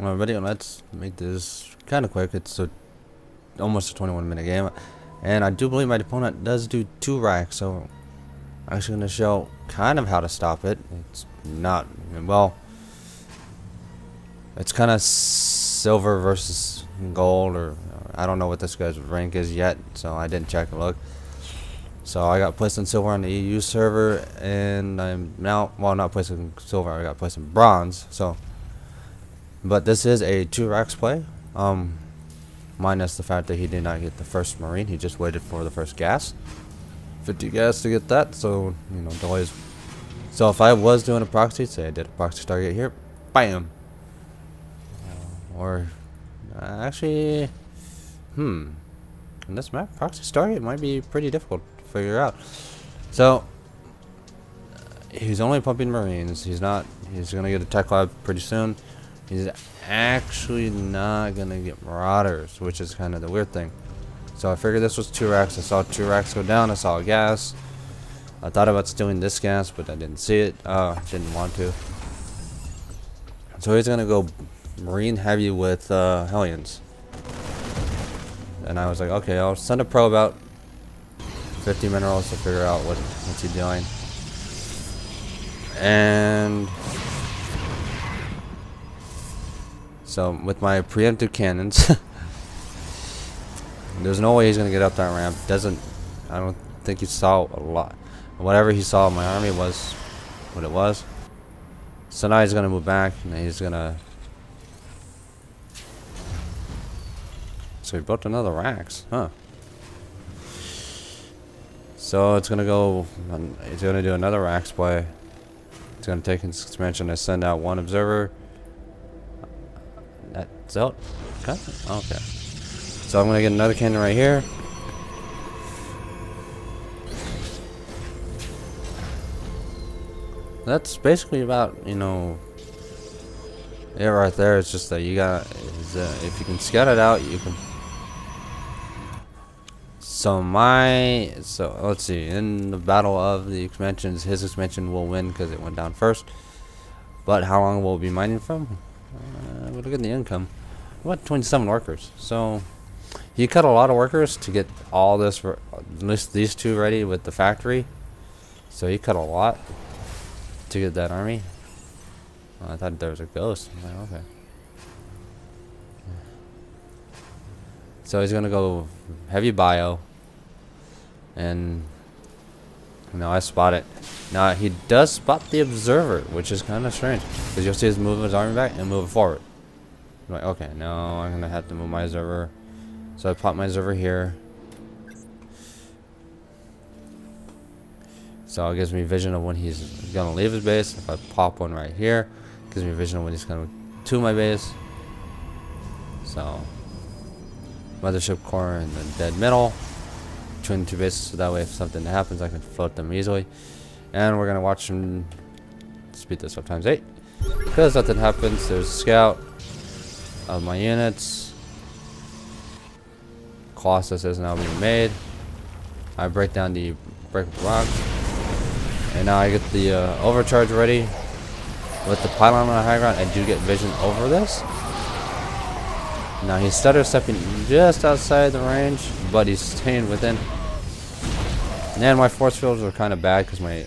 Well, video. Let's make this kind of quick. It's almost a 21-minute game, and I do believe my opponent does do 2 racks. So I'm actually going to show kind of how to stop it. It's not well. It's kind of silver versus gold, or I don't know what this guy's rank is yet, so I didn't check and look. So I got placed in silver on the EU server, and I'm now, well, not placed in silver, I got placed in bronze. So, but this is a 2 racks play, minus the fact that he did not get the first marine. He just waited for the first gas, 50 gas to get that. So delays. So if I was doing a proxy, say I did a proxy target here, bam. Or actually, in this map, proxy target might be pretty difficult to figure out. So he's only pumping marines. He's gonna get a tech lab pretty soon. He's actually not gonna get marauders, which is kind of the weird thing. So I figured this was 2 racks. I saw 2 racks go down. I saw a gas. I thought about stealing this gas, but I didn't see it. Didn't want to. So he's gonna go marine heavy with Hellions. And I was like, okay, I'll send a probe out, 50 minerals to figure out what's he doing. And so with my preemptive cannons, there's no way he's gonna get up that ramp. I don't think he saw a lot. Whatever he saw in my army was what it was. So now he's gonna move back, and he's gonna. So he built another racks, huh? So it's gonna go. He's gonna do another racks play. He's gonna take his expansion to send out 1 observer. That's out. Okay. Okay. So I'm gonna get another cannon right here. That's basically about it right there. It's just that you got if you can scout it out, you can. So let's see. In the battle of the expansions, his expansion will win because it went down first. But how long will it be mining from? We'll look at the income. What, 27 workers? So he cut a lot of workers to get all this for at least these 2 ready with the factory. So he cut a lot to get that army. I thought there was a ghost. I'm like, okay. So he's gonna go heavy bio, and I spot it. Now he does spot the observer, which is kind of strange because you'll see his moving his army back and move it forward. I'm like, okay, now I'm gonna have to move my observer. So I pop my observer here. So it gives me vision of when he's gonna leave his base. If I pop one right here, it gives me vision of when he's gonna to my base. So mothership core in the dead middle between the 2 bases, so that way if something happens I can float them easily. And we're gonna watch him speed this up ×8 because nothing happens. There's a scout of my units. Colossus is now being made. I break down the breakable rock, and now I get the overcharge ready with the pylon on the high ground. I do get vision over this. Now he's stutter stepping just outside the range, but he's staying within. And my force fields are kind of bad because my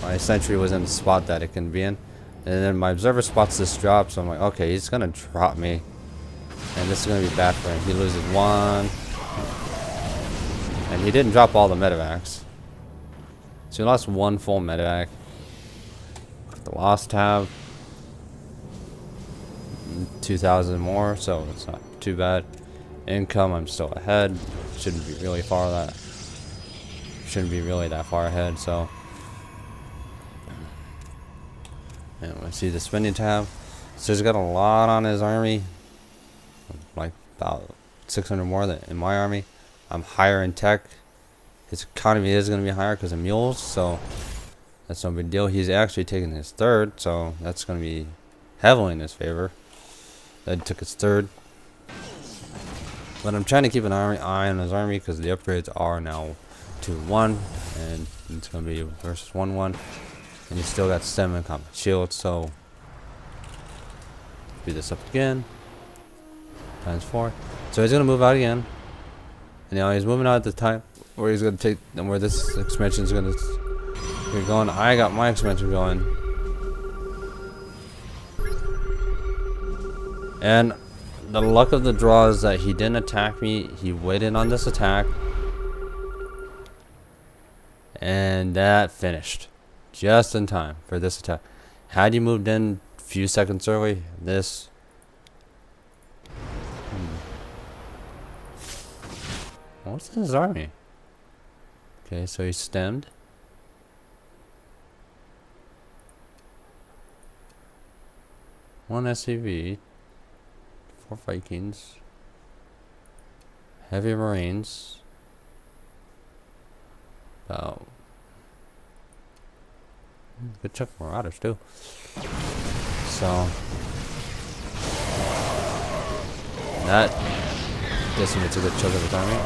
my sentry was in the spot that it can be in, and then my observer spots this drop. So I'm like, okay, he's gonna drop me, and this is gonna be bad for him. He loses 1, and he didn't drop all the medevacs, so he lost 1 full medevac. The loss tab. 2,000 more, so it's not too bad. Income, I'm still ahead. Shouldn't be really that far ahead. So, and I see the spending tab. So he's got a lot on his army, like about 600 more than in my army. I'm higher in tech. His economy is going to be higher because of mules, so that's no big deal. He's actually taking his 3rd, so that's going to be heavily in his favor. That took his 3rd. But I'm trying to keep an eye on his army because the upgrades are now 2-1, and it's going to be versus 1-1. And he's still got stem and combat shield, so speed this up again. Times 4. So he's gonna move out again. And now he's moving out at the time where he's gonna take, and where this expansion is gonna get going. I got my expansion going. And the luck of the draw is that he didn't attack me. He waited on this attack. And that finished. Just in time for this attack. Had he moved in a few seconds early, this... What's in his army? Okay, so he stemmed. One SCV. 4 Vikings. Heavy Marines. About... Good chunk of Marauders too. So... That decimates a good chunk of his army.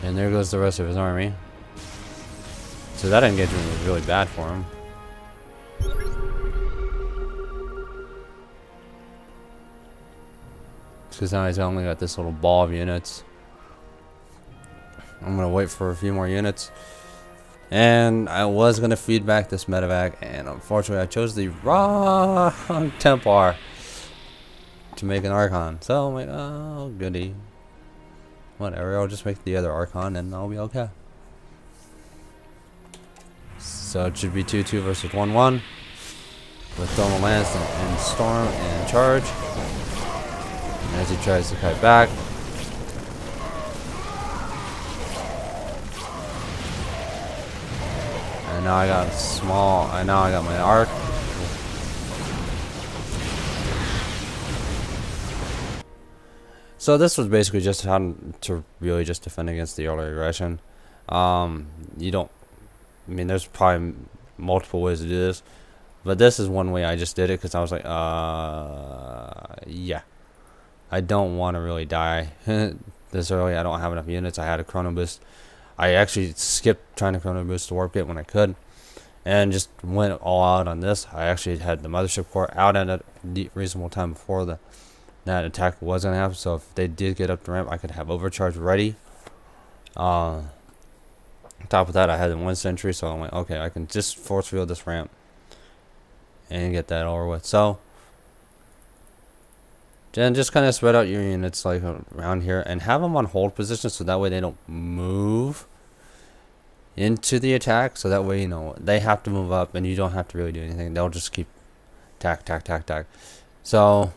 And there goes the rest of his army. So that engagement was really bad for him. Because now he's only got this little ball of units. I'm going to wait for a few more units. And I was going to feed back this medevac. And unfortunately I chose the wrong Templar to make an Archon. So I'm like, oh goody. Whatever, I'll just make the other Archon and I'll be okay. So it should be 2-2 versus 1-1. With Thermal Lance and Storm and Charge. And as he tries to kite back. And now I got a small, now I got my arc. So this was basically just how to really just defend against the early aggression. You don't, I mean, there's probably multiple ways to do this, but this is one way I just did it because I was like, yeah, I don't want to really die this early. I don't have enough units. I had a chrono boost. I actually skipped trying to chrono boost the warp gate when I could, and just went all out on this. I actually had the mothership core out at a reasonable time before that attack was gonna happen. So if they did get up the ramp, I could have overcharge ready. On top of that, I had the 1 sentry, so I'm like, okay, I can just force field this ramp and get that over with. So then just kind of spread out your units like around here and have them on hold position, so that way they don't move into the attack. So that way, you know, they have to move up and you don't have to really do anything. They'll just keep attack. So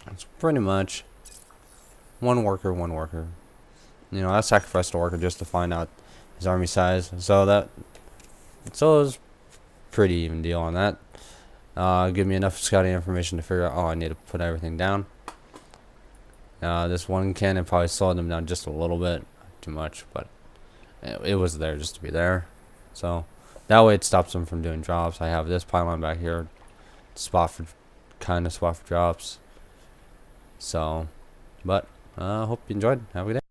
it's pretty much one worker. You know, I sacrificed a worker just to find out his army size. So it was pretty even deal on that. Give me enough scouting information to figure out, oh, I need to put everything down. This one cannon probably slowed them down just a little bit, not too much, but it was there just to be there. So that way it stops them from doing drops. I have this pylon back here, spot for drops. So, but hope you enjoyed. Have a good day.